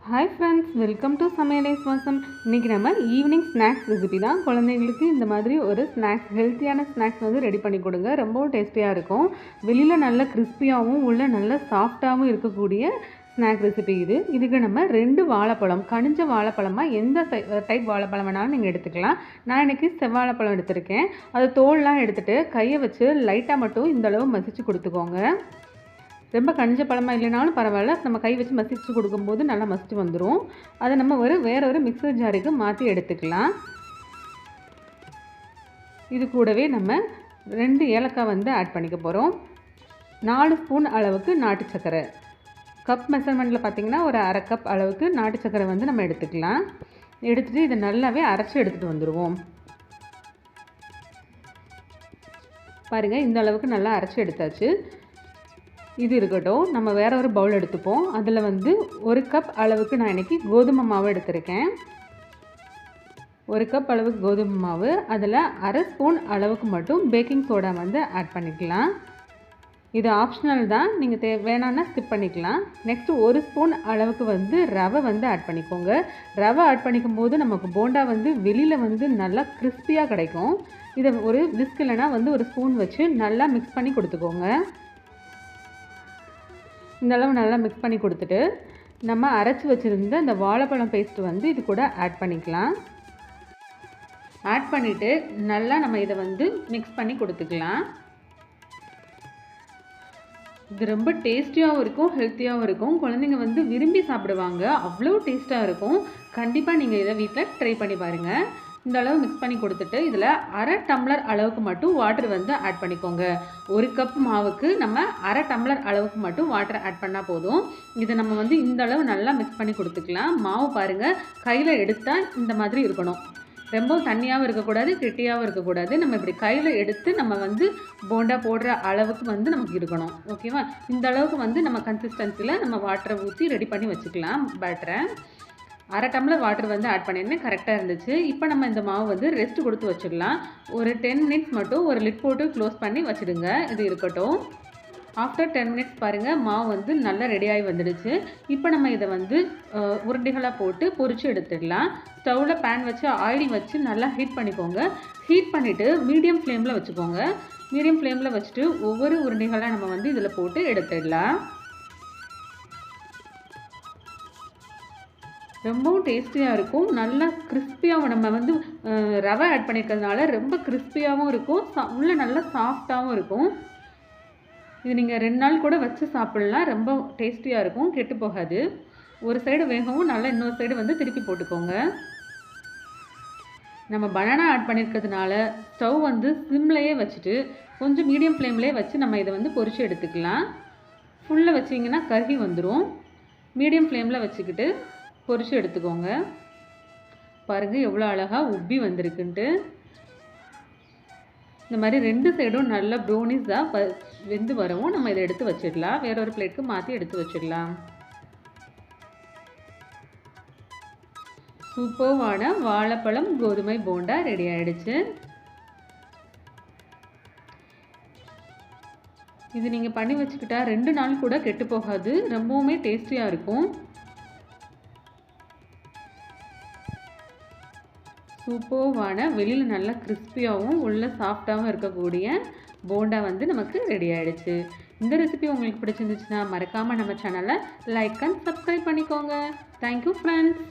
Hi friends, welcome to சமையலை சுவாசம். இன்றைக்கி நம்ம ஈவினிங் ஸ்நாக்ஸ் ரெசிபி தான். குழந்தைங்களுக்கு இந்த மாதிரி ஒரு ஸ்நாக்ஸ், ஹெல்த்தியான ஸ்நாக்ஸ் வந்து ரெடி பண்ணி கொடுங்க. ரொம்பவும் டேஸ்டியாக இருக்கும். வெளியில் நல்ல கிறிஸ்பியாகவும் உள்ள நல்ல சாஃப்டாகவும் இருக்கக்கூடிய ஸ்நாக் ரெசிபி இது. இதுக்கு நம்ம 2 வாழைப்பழம், கனிஞ்ச வாழைப்பழமாக எந்த டைப் வாழைப்பழம் வேணாலும் நீங்கள் எடுத்துக்கலாம். நான் இன்றைக்கி செவ்வாழைப்பழம் எடுத்திருக்கேன். அது தோல்லாம் எடுத்துகிட்டு கையை வச்சு லைட்டாக மட்டும் இந்தளவு மசிச்சு கொடுத்துக்கோங்க. ரொம்ப கனிஞ்ச பழமாக இல்லைனாலும் பரவாயில்ல, நம்ம கை வச்சு மசிச்சு கொடுக்கும்போது நல்லா மசிச்சு வந்துடும். அதை நம்ம வேற ஒரு மிக்சர் ஜாருக்கு மாற்றி எடுத்துக்கலாம். இது கூடவே நம்ம 2 ஏலக்காய் வந்து ஆட் பண்ணிக்க போகிறோம். 4 ஸ்பூன் அளவுக்கு நாட்டு சர்க்கரை, கப் மெஷர்மெண்ட்டில் பார்த்திங்கன்னா ஒரு அரை கப் அளவுக்கு நாட்டு சர்க்கரை வந்து நம்ம எடுத்துக்கலாம். எடுத்துகிட்டு இதை நல்லாவே அரைச்சி எடுத்துகிட்டு வந்துடுவோம். பாருங்கள், இந்த அளவுக்கு நல்லா அரைச்சி எடுத்தாச்சு. இது இருக்கட்டும், நம்ம வேறு ஒரு பவுல் எடுத்துப்போம். அதில் வந்து 1 கப் அளவுக்கு நான் இன்றைக்கி கோதுமை மாவு எடுத்திருக்கேன். 1 கப் அளவுக்கு கோதுமை மாவு, அதில் அரை ஸ்பூன் அளவுக்கு மட்டும் பேக்கிங் சோடா வந்து ஆட் பண்ணிக்கலாம். இது ஆப்ஷனல் தான், நீங்கள் வேணான்னா ஸ்கிப் பண்ணிக்கலாம். நெக்ஸ்ட்டு 1 ஸ்பூன் அளவுக்கு வந்து ரவை வந்து ஆட் பண்ணிக்கோங்க. ரவை ஆட் பண்ணிக்கும் போது நமக்கு போண்டா வந்து வெளியில் வந்து நல்லா கிறிஸ்பியாக கிடைக்கும். இதை ஒரு விஸ்க் இல்லைனா வந்து ஒரு ஸ்பூன் வச்சு நல்லா மிக்ஸ் பண்ணி கொடுத்துக்கோங்க. இந்தளவு நல்லா மிக்ஸ் பண்ணி கொடுத்துட்டு நம்ம அரைச்சி வச்சுருந்த அந்த வாழைப்பழம் பேஸ்ட்டு வந்து இது கூட ஆட் பண்ணிக்கலாம். ஆட் பண்ணிவிட்டு நல்லா நம்ம இதை வந்து மிக்ஸ் பண்ணி கொடுத்துக்கலாம். இது ரொம்ப டேஸ்டியாகவும் இருக்கும், ஹெல்த்தியாகவும் இருக்கும். குழந்தைங்க வந்து விரும்பி சாப்பிடுவாங்க. அவ்வளோ டேஸ்ட்டாக இருக்கும். கண்டிப்பாக நீங்கள் இதை வீட்டில் ட்ரை பண்ணி பாருங்கள். இந்த அளவு மிக்ஸ் பண்ணி கொடுத்துட்டு இதில் அரை டம்ளர் அளவுக்கு மட்டும் வாட்டர் வந்து ஆட் பண்ணிக்கோங்க. 1 கப் மாவுக்கு நம்ம அரை டம்ளர் அளவுக்கு மட்டும் வாட்டர் ஆட் பண்ணால் போதும். இதை நம்ம வந்து இந்த அளவு நல்லா மிக்ஸ் பண்ணி கொடுத்துக்கலாம். மாவு பாருங்கள், கையில் எடுத்தால் இந்த மாதிரி இருக்கணும். ரொம்ப தண்ணியாகவும் இருக்கக்கூடாது, கெட்டியாகவும் இருக்கக்கூடாது. நம்ம இப்படி கையில் எடுத்து நம்ம வந்து போண்டா போடுற அளவுக்கு வந்து நமக்கு இருக்கணும். ஓகேவா? இந்த அளவுக்கு வந்து நம்ம கன்சிஸ்டன்சியில் நம்ம வாட்டரை ஊற்றி ரெடி பண்ணி வச்சுக்கலாம். பேட்டரை அரை டம்ளர் வாட்டர் வந்து ஆட் பண்ணியிருந்தேன், கரெக்டாக இருந்துச்சு. இப்போ நம்ம இந்த மாவு வந்து ரெஸ்ட் கொடுத்து வச்சிடலாம். ஒரு 10 மினிட்ஸ் மட்டும் ஒரு லிட் போட்டு க்ளோஸ் பண்ணி வச்சுடுங்க. இது இருக்கட்டும். ஆஃப்டர் 10 மினிட்ஸ் பாருங்கள், மாவு வந்து நல்லா ரெடியாகி வந்துடுச்சு. இப்போ நம்ம இதை வந்து உருண்டைகளாக போட்டு பொரித்து எடுத்துடலாம். ஸ்டவ்வில் பேன் வச்சு ஆயில் வச்சு நல்லா ஹீட் பண்ணிக்கோங்க. ஹீட் பண்ணிவிட்டு மீடியம் ஃப்ளேமில் வச்சுக்கோங்க. மீடியம் ஃப்ளேமில் வச்சுட்டு ஒவ்வொரு உருண்டைகளாக நம்ம வந்து இதில் போட்டு எடுத்துடலாம். ரொம்பவும் டேஸ்டியாக இருக்கும். நல்லா கிறிஸ்பியாகவும், நம்ம வந்து ரவை ஆட் பண்ணியிருக்கிறதுனால ரொம்ப கிறிஸ்பியாகவும் இருக்கும், உள்ள நல்லா சாஃப்டாகவும் இருக்கும். இது நீங்கள் 2 நாள் கூட வச்சு சாப்பிட்லாம். ரொம்ப டேஸ்டியாக இருக்கும், கெட்டு போகாது. ஒரு சைடு வேகவும் நல்லா இன்னொரு சைடு வந்து திருப்பி போட்டுக்கோங்க. நம்ம பனானா ஆட் பண்ணியிருக்கிறதுனால ஸ்டவ் வந்து சிம்லேயே வச்சுட்டு கொஞ்சம் மீடியம் ஃப்ளேம்லேயே வச்சு நம்ம இதை வந்து பொரித்து எடுத்துக்கலாம். ஃபுல்லாக வச்சிங்கன்னா கருகி வந்துடும். மீடியம் ஃப்ளேமில் வச்சுக்கிட்டு பொரித்து எடுத்துக்கோங்க. பாருங்கள் எவ்வளோ அழகாக உப்பி வந்திருக்குன்ட்டு. இந்த மாதிரி 2 சைடும் நல்லா ப்ரௌனிஸாக வெந்து வரவும் நம்ம இதை எடுத்து வச்சிடலாம். வேற ஒரு பிளேட்டுக்கு மாற்றி எடுத்து வச்சிடலாம். சூப்பர்வான வாழைப்பழம் கோதுமை போண்டா ரெடி ஆகிடுச்சு. இது நீங்கள் பண்ணி வச்சுக்கிட்டா 2 நாள் கூட கெட்டு போகாது. ரொம்பவுமே டேஸ்டியாக இருக்கும். சூப்பர்வான, வெளியில் நல்லா கிறிஸ்பியாகவும் உள்ள சாஃப்டாகவும் இருக்கக்கூடிய போண்டா வந்து நமக்கு ரெடி ஆகிடுச்சு. இந்த ரெசிபி உங்களுக்கு பிடிச்சிருந்துச்சுன்னா மறக்காமல் நம்ம சேனலை லைக் அண்ட் சப்ஸ்கிரைப் பண்ணிக்கோங்க. Thank you friends.